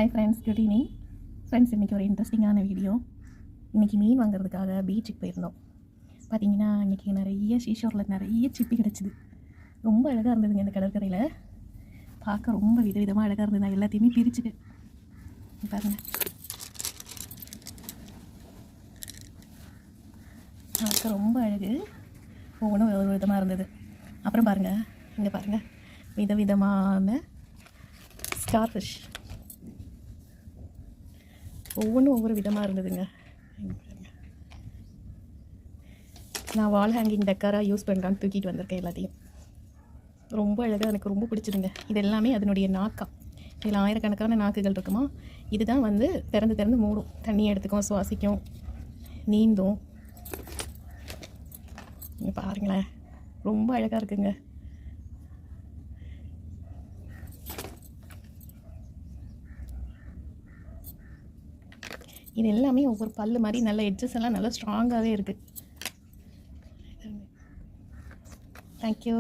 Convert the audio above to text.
Hi friends, good evening friends. இன்றைக்கி ஒரு இன்ட்ரெஸ்டிங்கான வீடியோ. இன்றைக்கி மீன் வாங்குறதுக்காக பீச்சுக்கு போயிருந்தோம். பார்த்தீங்கன்னா இன்றைக்கி நிறைய சீஷோரில் நிறைய சிப்பி கிடச்சிது. ரொம்ப அழகாக இருந்ததுங்க. இந்த கடற்கரையில் பார்க்க ரொம்ப விதவிதமாக அழகாக இருந்தது. நான் எல்லாத்தையுமே பிரிச்சுட்டு பாருங்கள், பார்க்க ரொம்ப அழகு. ஒவ்வொன்றும் ஒரு விதமாக இருந்தது. அப்புறம் பாருங்கள், இங்கே பாருங்கள், விதவிதமான ஸ்டார் ஃபிஷ், ஒவ்வொன்றும் ஒவ்வொரு விதமாக இருந்ததுங்க. நான் வால் ஹேங்கிங் டெக்கராக யூஸ் பண்ணலான்னு தூக்கிட்டு வந்திருக்கேன் எல்லாத்தையும். ரொம்ப அழகாக, எனக்கு ரொம்ப பிடிச்சிதுங்க. இது எல்லாமே அதனுடைய நாக்கா. இதில் ஆயிரக்கணக்கான நாக்குகள் இருக்குமா. இதுதான் வந்து திறந்து திறந்து மூடும், தண்ணி எடுத்துக்கும், சுவாசிக்கும், நீந்தும். இங்கே பாருங்களேன், ரொம்ப அழகாக இருக்குங்க. இது எல்லாமே ஒவ்வொரு பல்லு மாதிரி நல்ல எட்ஜஸ் எல்லாம் நல்லா ஸ்ட்ராங்காகவே இருக்குது. தேங்க்யூ.